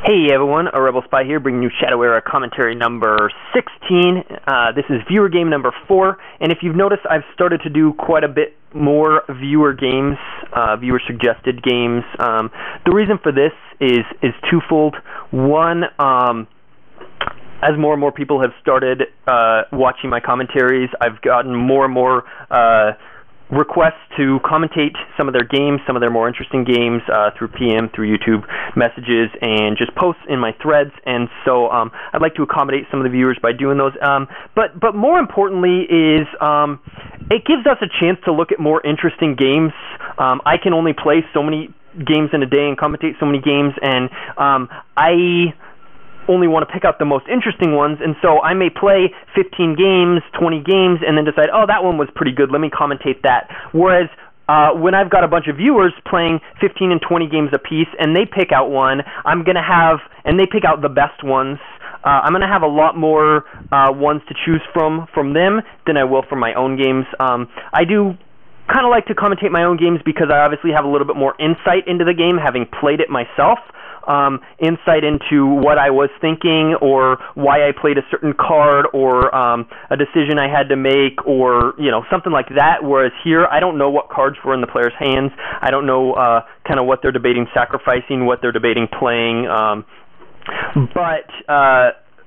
Hey everyone, arebelspy here, bringing you Shadow Era commentary number 16. This is viewer game number 4, and if you've noticed, I've started to do quite a bit more viewer games, viewer suggested games. The reason for this is twofold. One, as more and more people have started watching my commentaries, I've gotten more and more requests to commentate some of their games, some of their more interesting games through PM, through YouTube messages, and just posts in my threads. And so I'd like to accommodate some of the viewers by doing those. But more importantly is it gives us a chance to look at more interesting games. I can only play so many games in a day and commentate so many games, and I only want to pick out the most interesting ones, and so I may play 15 games, 20 games, and then decide, oh, that one was pretty good, let me commentate that. Whereas when I've got a bunch of viewers playing 15 and 20 games apiece, and they pick out one, I'm going to have, and they pick out the best ones, I'm going to have a lot more ones to choose from them than I will from my own games. I do kind of like to commentate my own games because I obviously have a little bit more insight into the game, having played it myself. Insight into what I was thinking, or why I played a certain card, or a decision I had to make, or something like that. Whereas here, I don't know what cards were in the player's hands. I don't know kind of what they're debating sacrificing, what they're debating playing. But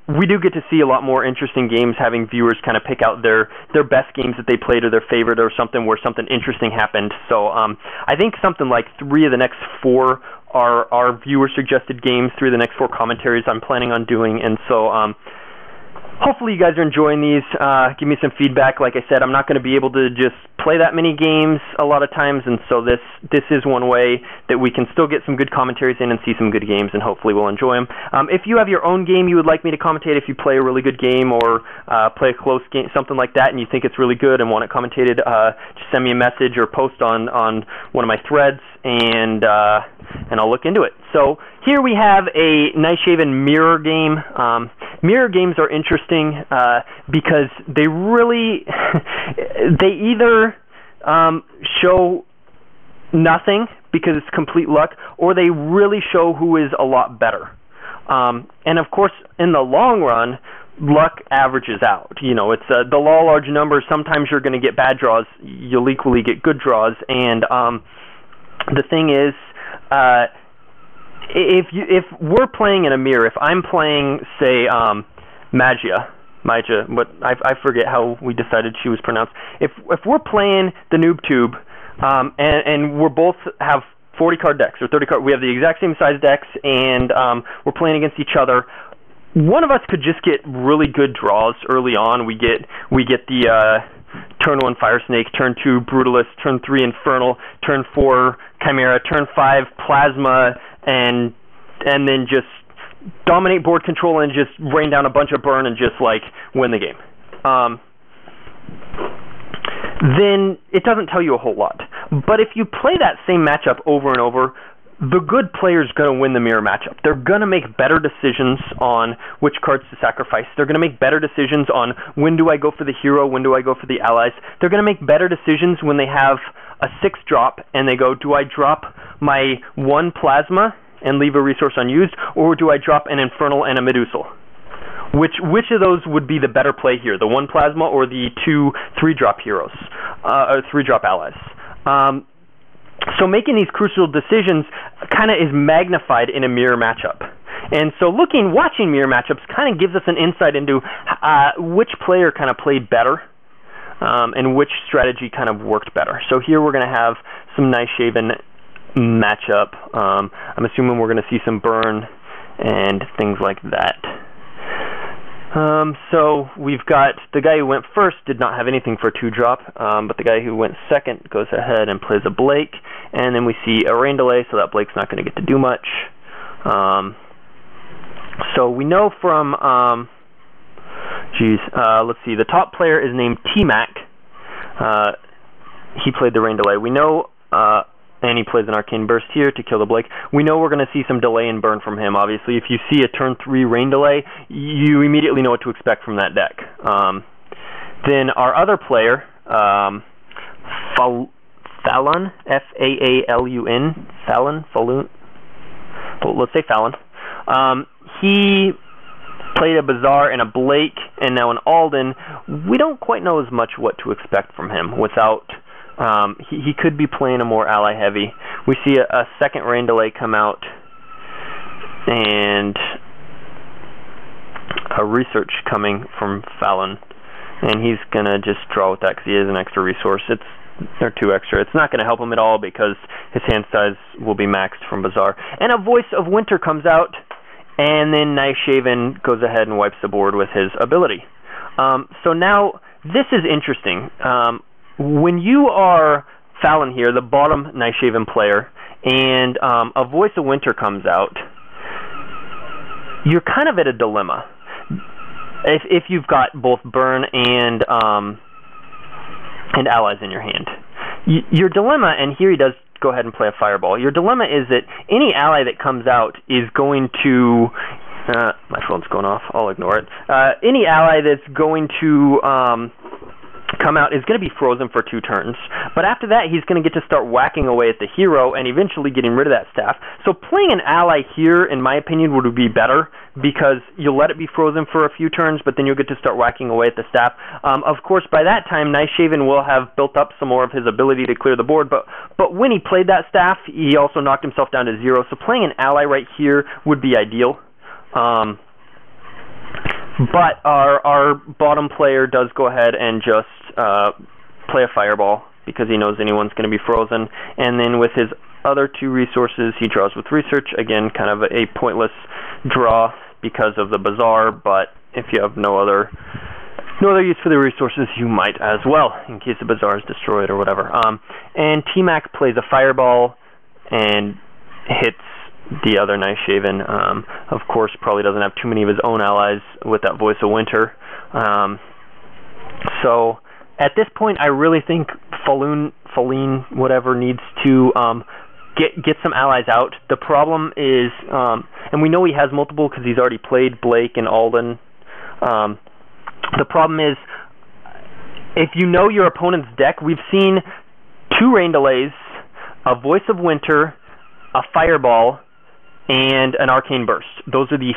we do get to see a lot more interesting games, having viewers kind of pick out their best games that they played, or their favorite, or something where something interesting happened. So I think something like 3 of the next 4 are viewer-suggested games, 3 of the next 4 commentaries I'm planning on doing, and so hopefully you guys are enjoying these. Give me some feedback. Like I said, I'm not going to be able to just play that many games a lot of times, and so this is one way that we can still get some good commentaries in and see some good games, and hopefully we'll enjoy them. If you have your own game you would like me to commentate, if you play a really good game, or play a close game, something like that, and you think it's really good and want it commentated, just send me a message or post on one of my threads, and I'll look into it. So here we have a Nishaven Mirror game. Mirror games are interesting because they really, they either show nothing because it's complete luck, or they really show who is a lot better. And of course, in the long run, luck averages out. It's the law of large numbers. Sometimes you're going to get bad draws. You'll equally get good draws. And the thing is, if we're playing in a mirror, if I'm playing, say, Magia, what I forget how we decided she was pronounced. If we're playing the Noob Tube, and we're both have 40 card decks or 30 card, we have the exact same size decks, and we're playing against each other. One of us could just get really good draws early on. We get the turn 1 Fire Snake, turn 2 Brutalist, turn 3 Infernal, turn 4 Chimera, turn 5 Plasma, and then just dominate board control and just rain down a bunch of burn and just win the game. Then it doesn't tell you a whole lot. But if you play that same matchup over and over, the good player's going to win the mirror matchup. They're going to make better decisions on which cards to sacrifice. They're going to make better decisions on when do I go for the hero, when do I go for the allies. They're going to make better decisions when they have a 6-drop and they go, do I drop my 1 Plasma and leave a resource unused, or do I drop an Infernal and a Medusal? Which of those would be the better play here, the 1 Plasma or the 2 3-drop heroes, or 3-drop allies? So making these crucial decisions kind of is magnified in a mirror matchup. And so watching mirror matchups kind of gives us an insight into which player kind of played better, and which strategy kind of worked better. So here we're going to have some Nishaven matchup. I'm assuming we're going to see some burn and things like that. So we've got the guy who went first did not have anything for a 2-drop, but the guy who went second goes ahead and plays a Blake, and then we see a rain delay, so that Blake's not going to get to do much. So we know from, let's see, the top player is named T-Mac. He played the rain delay. We know, and he plays an Arcane Burst here to kill the Blake. We know we're going to see some delay and burn from him. Obviously, if you see a turn 3 rain delay, you immediately know what to expect from that deck. Then our other player, Fallon, F-A-A-L-U-N, Fallon, let's say Fallon. He played a Bazaar and a Blake, and now an Alden. We don't quite know as much what to expect from him without... he could be playing a more ally-heavy. We see a second Rain Delay come out, and a Research coming from Fallon. And he's going to just draw with that because he is an extra resource. They're 2 extra. It's not going to help him at all because his hand size will be maxed from Bazaar. And a Voice of Winter comes out, and then Nishaven goes ahead and wipes the board with his ability. So now, this is interesting. When you are Fallon here, the bottom Nishaven player, and a Voice of Winter comes out, you're kind of at a dilemma. If you've got both burn and allies in your hand. Your dilemma, and here he does go ahead and play a fireball, your dilemma is that any ally that comes out is going to... my phone's going off, I'll ignore it. Any ally that's going to come out is going to be frozen for 2 turns. But after that, he's going to get to start whacking away at the hero and eventually getting rid of that staff. So playing an ally here, in my opinion, would be better because you'll let it be frozen for a few turns, but then you'll get to start whacking away at the staff. Of course, by that time, Nishaven will have built up some more of his ability to clear the board, but when he played that staff, he also knocked himself down to 0. So playing an ally right here would be ideal. But our bottom player does go ahead and just play a fireball because he knows anyone's going to be frozen. And then with his other 2 resources, he draws with Research. Again, kind of a pointless draw because of the Bazaar, but if you have no other use for the resources, you might as well, in case the Bazaar is destroyed or whatever. And T-Mac plays a fireball and hits the other Nishaven. Of course, probably doesn't have too many of his own allies with that Voice of Winter. So at this point, I really think Falloon, whatever, needs to get some allies out. The problem is, and we know he has multiple because he's already played Blake and Alden. The problem is, if you know your opponent's deck, we've seen 2 Rain Delays, a Voice of Winter, a Fireball, and an Arcane Burst. Those are the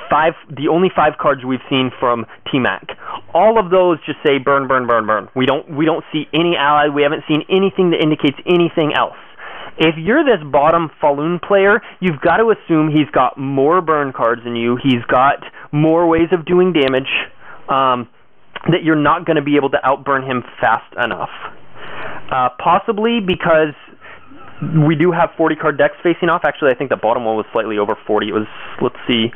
only 5 cards we've seen from T-Mac. All of those just say burn, burn, burn, burn. We don't see any ally. We haven't seen anything that indicates anything else. If you're this bottom Falloon player, you've got to assume he's got more burn cards than you. He's got more ways of doing damage, that you're not going to be able to outburn him fast enough. Possibly because we do have 40-card decks facing off. Actually, I think the bottom one was slightly over 40. It was, let's see,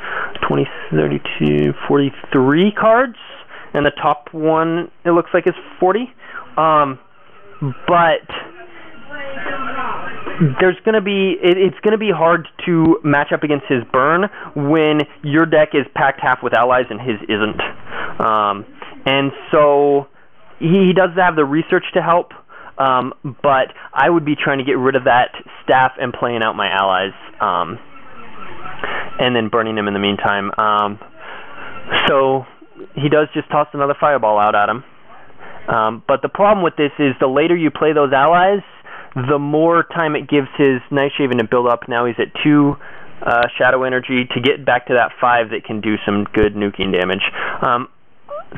20, 32, 43 cards. And the top one, it looks like, is 40. But there's going to be, it's going to be hard to match up against his burn when your deck is packed half with allies and his isn't. And so he does have the Research to help. But I would be trying to get rid of that staff and playing out my allies, and then burning them in the meantime. So he does just toss another fireball out at him. But the problem with this is the later you play those allies, the more time it gives his Nishaven to build up. Now he's at 2 Shadow Energy to get back to that 5 that can do some good nuking damage.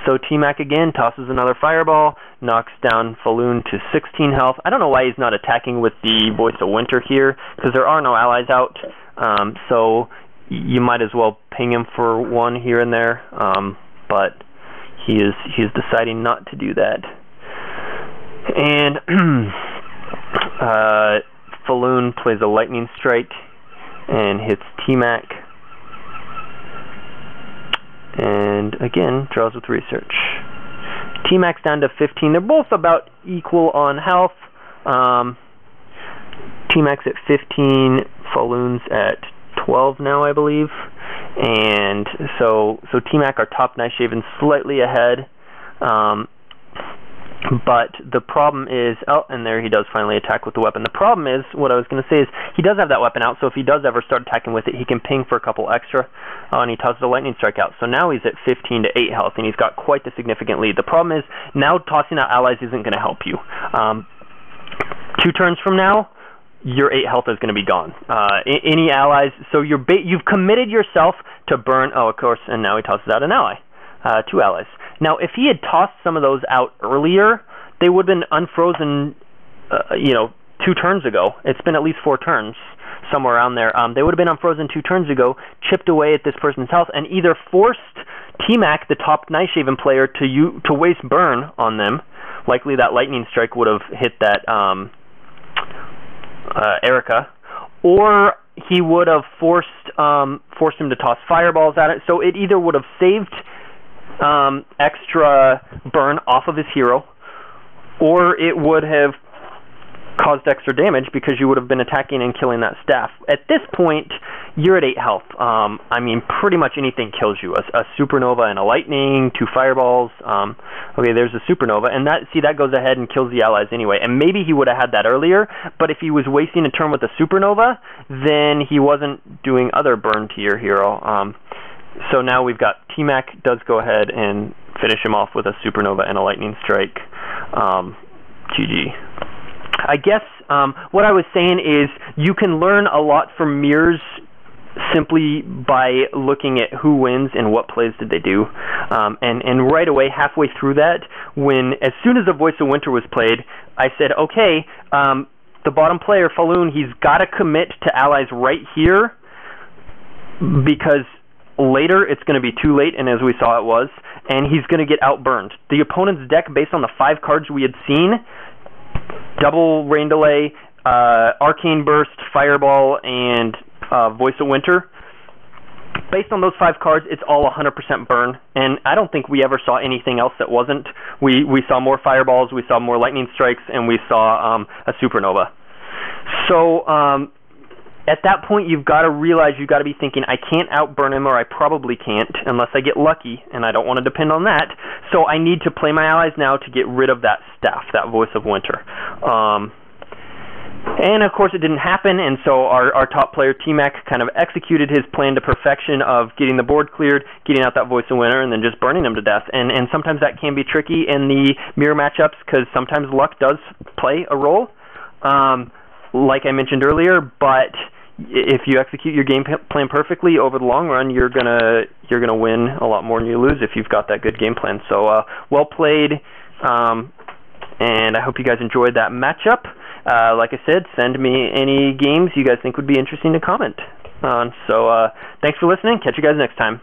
So T-Mac again tosses another fireball, knocks down Falloon to 16 health. I don't know why he's not attacking with the Voice of Winter here, because there are no allies out. So you might as well ping him for 1 here and there. But he is deciding not to do that. And Falloon plays a Lightning Strike and hits T-Mac. And again, draws with Research. T-Mac's down to 15. They're both about equal on health. T-Mac's at 15. Falloon's at 12 now, I believe. And so T-Mac, our top Nishaven, slightly ahead. But the problem is, oh, and there he does finally attack with the weapon. The problem is, what I was going to say is, he does have that weapon out, so if he does ever start attacking with it, he can ping for a couple extra, and he tosses a Lightning Strike out. So now he's at 15 to 8 health, and he's got quite the significant lead. The problem is, now tossing out allies isn't going to help you. 2 turns from now, your 8 health is going to be gone. Any allies, so you've committed yourself to burn. Oh, of course, and now he tosses out an ally. 2 allies. Now, if he had tossed some of those out earlier, they would have been unfrozen, 2 turns ago. It's been at least 4 turns, somewhere around there. They would have been unfrozen 2 turns ago, chipped away at this person's health, and either forced T-Mac, the top Nishaven player, to waste burn on them. Likely that lightning strike would have hit that Erica, or he would have forced him to toss fireballs at it. So it either would have saved extra burn off of his hero, or it would have caused extra damage because you would have been attacking and killing that staff. At this point, you're at 8 health. I mean, pretty much anything kills you. A supernova and a lightning, 2 fireballs. Okay, there's a supernova, and that goes ahead and kills the allies anyway. And maybe he would have had that earlier, but if he was wasting a turn with a supernova, then he wasn't doing other burn to your hero. So now we've got T-Mac does go ahead and finish him off with a supernova and a lightning strike. GG. I guess what I was saying is you can learn a lot from mirrors simply by looking at who wins and what plays did they do. And right away, halfway through that, as soon as the Voice of Winter was played, I said, okay, the bottom player, Falloon, he's got to commit to allies right here because later it's going to be too late, and as we saw it was, and he's going to get outburned. The opponent's deck, based on the 5 cards we had seen, Double Rain Delay, Arcane Burst, Fireball, and Voice of Winter. Based on those 5 cards, it's all 100% burn, and I don't think we ever saw anything else that wasn't. We saw more Fireballs, we saw more Lightning Strikes, and we saw a Supernova. So at that point, you've got to realize you've got to be thinking, I can't outburn him, or I probably can't, unless I get lucky, and I don't want to depend on that. So I need to play my allies now to get rid of that staff, that Voice of Winter. And of course it didn't happen, and so our top player, T-Mac, kind of executed his plan to perfection of getting the board cleared, getting out that Voice of Winter, and then just burning him to death. And sometimes that can be tricky in the mirror matchups, because sometimes luck does play a role, like I mentioned earlier, but if you execute your game plan perfectly over the long run, you're gonna win a lot more than you lose if you've got that good game plan. So well played, and I hope you guys enjoyed that matchup. Like I said, send me any games you guys think would be interesting to comment on. So thanks for listening. Catch you guys next time.